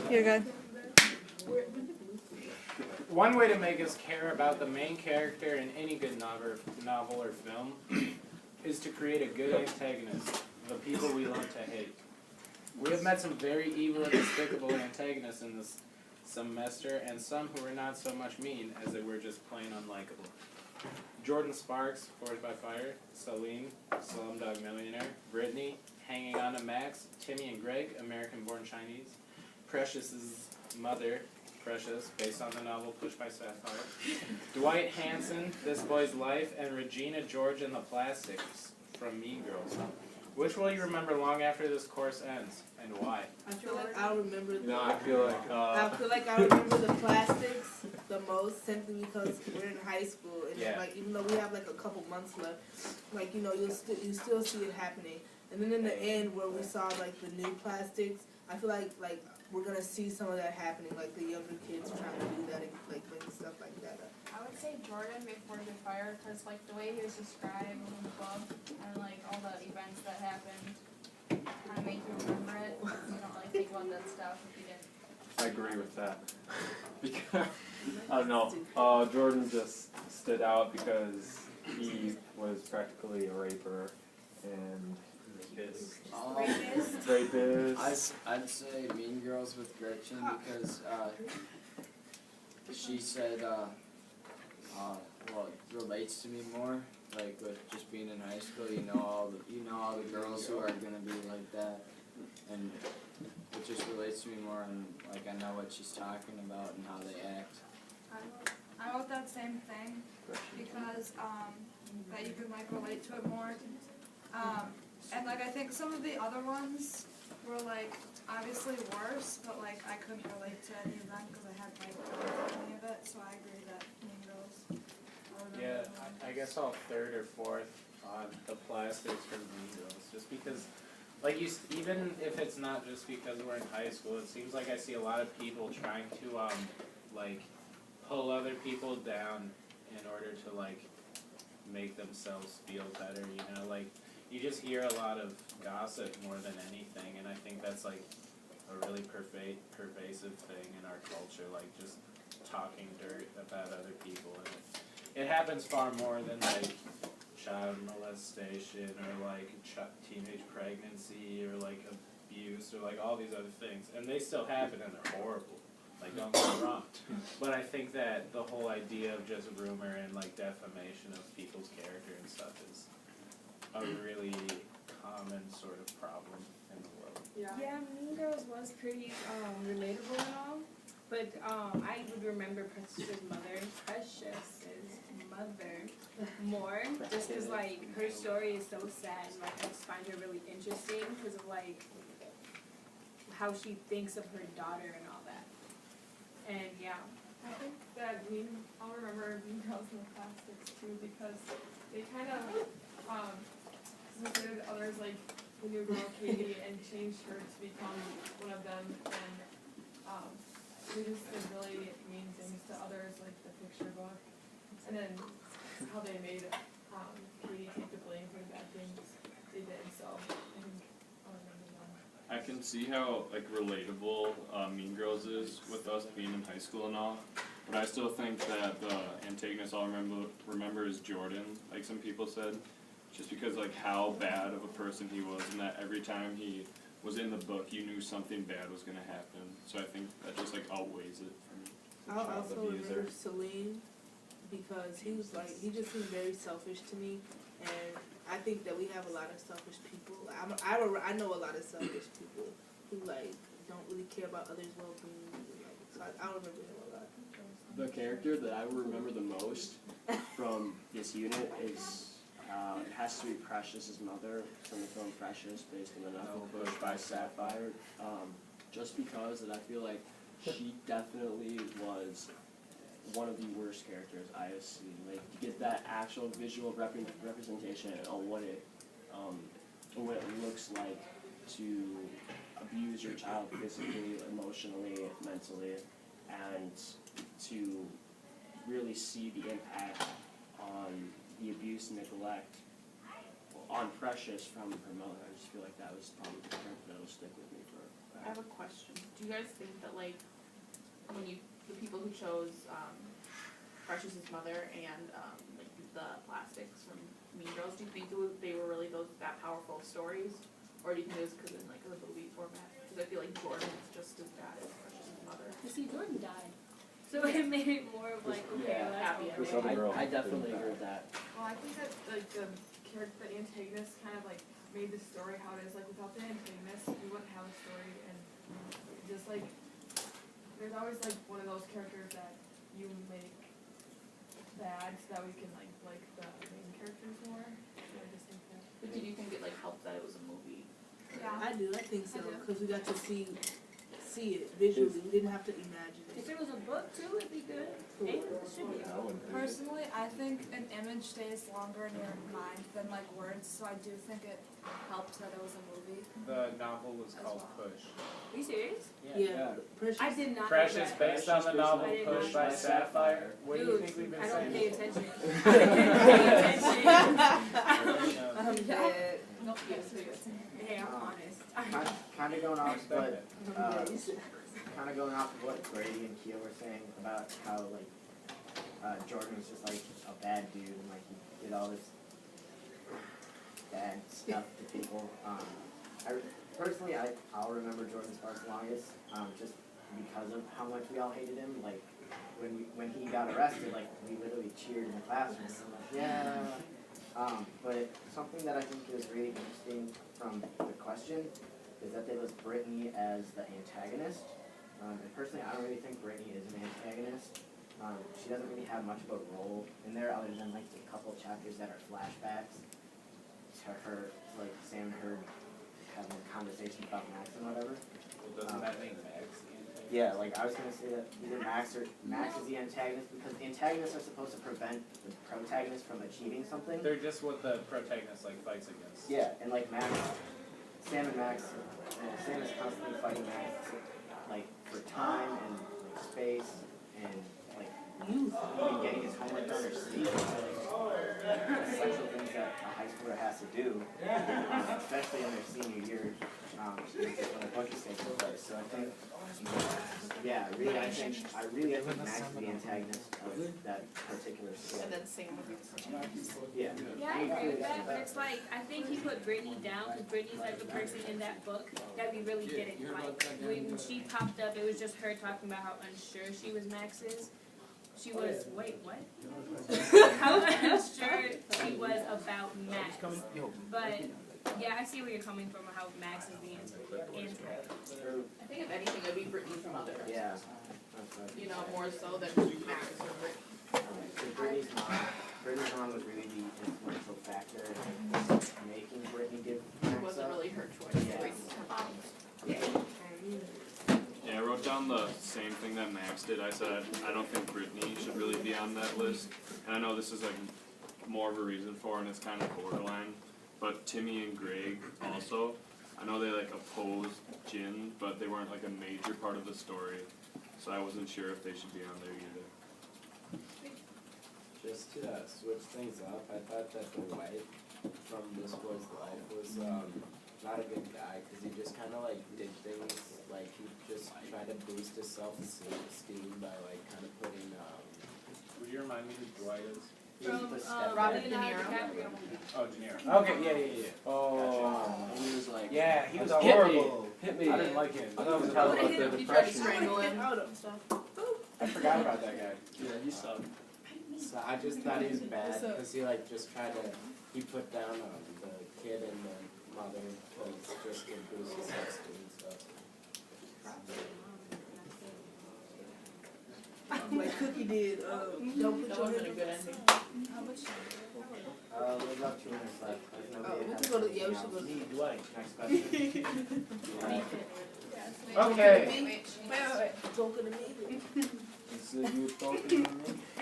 You're good. One way to make us care about the main character in any good novel or film is to create a good antagonist, the people we love to hate. We have met some very evil and despicable antagonists in this semester, and some who were not so much mean as they were just plain unlikable. Jordan Sparks, Forged by Fire, Celine, Slumdog Millionaire, Brittany, Hanging On to Max, Timmy and Greg, American-born Chinese, Precious's mother, Precious, based on the novel Pushed by Sapphire, Dwight Hansen, This Boy's Life, and Regina George and the Plastics from Mean Girls. Which will you remember long after this course ends, and why? I feel like I'll remember. I feel like I remember the Plastics the most, simply because we're in high school, and Yeah. like even though we have like a couple months left, like you still see it happening. And then in the end, where we saw like the new Plastics, I feel like we're gonna see some of that happening, like the younger kids trying to do that, and, like bring stuff like that up. I would say Jordan before the fire, because like the way he was described in the book and like all the events that happened kind of make you remember it. You don't really think about that stuff if you didn't. I agree with that. Because I don't know, Jordan just stood out because he was practically a raper and rapist. I'd say Mean Girls with Gretchen because she said well, it relates to me more. Like with just being in high school, you know all the girls who are gonna be like that, and it just relates to me more. And like I know what she's talking about and how they act. I wrote that same thing because that you could like relate to it more. And like I think some of the other ones were like obviously worse, but like I couldn't relate to any of them because I hadn't like any of it. So I agree that Mean Girls. Yeah, I guess I'll third or fourth on the Plastics for Mean Girls, just because, like even if it's not just because we're in high school, it seems like I see a lot of people trying to like pull other people down in order to like make themselves feel better. You know, like you just hear a lot of gossip more than anything, and I think that's like a really pervasive thing in our culture, like just talking dirt about other people. And it happens far more than like child molestation or like teenage pregnancy or like abuse or like all these other things, and they still happen and they're horrible. Like don't get me wrong, but I think that the whole idea of just rumor and like defamation of people's character and stuff is a really common sort of problem in the world. Yeah, Mean Girls was pretty relatable and all, but I would remember Precious's mother more, just because like her story is so sad, and like I just find her really interesting because of like how she thinks of her daughter and all that. And yeah. I think that I'll remember Mean Girls and the Plastics too because they kind of considered others like the new girl Katie and changed her to become one of them, and they just did really mean things to others like the picture book, and then how they made Katie take the blame for the bad things they did. So I think I'll remember them. I can see how like relatable Mean Girls is with us being in high school and all, but I still think that the antagonist I'll remember is Jordan, like some people said, just because like how bad of a person he was, and that every time he was in the book, you knew something bad was gonna happen. So I think that just like outweighs it for me. I'll also remember Celine because he just seemed very selfish to me, and I think that we have a lot of selfish people. I know a lot of selfish people who like don't really care about others' well-being. Like, so I remember him a lot. The character that I will remember the most from this unit is it has to be Precious's mother from the film Precious, based on the novel Pushed by Sapphire. Just because that I feel like she definitely was one of the worst characters I have seen. Like to get that actual visual representation on what it looks like to abuse your child physically, emotionally, mentally, and to really see the impact on the abuse and neglect on Precious from her mother. I just feel like that was probably the character that will stick with me for. I have a question. do you guys think that like when the people who chose Precious's mother and like the plastics from Mean Girls, do you think they were really that powerful stories, or do you think it was because in like a movie format? Because I feel like Jordan is just as bad as Precious's mother. You see, Jordan died, so it made it more of like, okay, Yeah, let's happy go. We saw the girl I definitely didn't agree with that. Well, I think that like the antagonist kind of like made the story how it is. Like without the antagonist, we wouldn't have a story, and just like there's always like one of those characters that you make bad so that we can like the main characters more. So I just think that. But did you think it like helped that it was a movie? Yeah. I do, I think so, I do. because we got to see it visually, we didn't have to imagine If it. it was a book too, it'd be good. It should be. I wouldn't think it. Personally, I think an image stays longer in your mind than like words, so I do think it helped that it was a movie. The novel was called Push. Are you serious? Yeah, Precious. I did not know Precious, that. based on the novel I did Push not by know that. Sapphire. What do you Dude, think we've been I saying? don't pay attention. I didn't pay attention. I'm dead. Nope, yes, it is. Hey, I'm honest. Kind of going off, but I'm dead. kind of going off of what Grady and Keel were saying about how like Jordan was just like a bad dude and like he did all this bad stuff to people. Personally, I'll remember Jordan Sparks longest, just because of how much we all hated him. Like when he got arrested, like we literally cheered in the classroom. And like, yeah. But something that I think is really interesting from the question is that they list Brittany as the antagonist. And personally, I don't really think Brittany is an antagonist. She doesn't really have much of a role in there other than like a couple chapters that are flashbacks to her, like Sam and her having conversations about Max and whatever. Well, doesn't that make Max the antagonist? Yeah, like I was gonna say that either Max is the antagonist because antagonists are supposed to prevent the protagonist from achieving something. They're just what the protagonist like fights against. Yeah, and like Sam and Max, Sam is constantly fighting Max, like for time and like space and like Youth. even getting his homework done or sleep. So, like, essential things that a high schooler has to do, especially in their senior year, when a bunch of things take place. So I think, yeah, I really think Max is the antagonist of that particular story. And then Sam would be the protagonist. Yeah. Yeah, I agree with that, but it's like, I think he put Brittany down, because Brittany's like the person in that book that we really didn't like. When she popped up, it was just her talking about how unsure she was Max's. She was, wait, what? How unsure she was about Max. But, yeah, I see where you're coming from, how Max is the antagonist. I think if anything, it'd be Brittany's mother. Yeah. That's right. You know, more so than Max or Brittany. So Brittany's mom was really the influential factor in making Brittany give It Max wasn't up. really her choice. Yeah. It was her mom's. Yeah, I wrote down the same thing that Max did. I said I don't think Brittany should really be on that list. And I know this is like more of a reason for it and it's kind of borderline. But Timmy and Greg also, I know they like opposed Jin, but they weren't like a major part of the story. So I wasn't sure if they should be on there either. Just to switch things up, I thought that the wife from This Boy's Life was not a good guy because he just kind of like did things like he just tried to boost his self-esteem by like kind of putting Would you remind me who Dwight is? From, Robert De Leonardo Niro. DiCaprio. Oh, De Niro. Okay, yeah. oh, and he was like, Yeah, he was hit me, horrible. hit me. I didn't like him. I thought it was Tell about about the the You tried to depression. strangle him. I forgot about that guy. Yeah, you suck. So I just thought he was bad because he like just tried to he put down the kid and the mother because just to boost his self-esteem and stuff. Like Cookie did, don't put That your wasn't a head good on. ending. How much? We've got 2 minutes left. If Oh, nobody we has can go to, anything yeah, we should else. go to. Me, Dwight. Next question. Okay. Wait. Joke of the meeting. You said you were talking to me?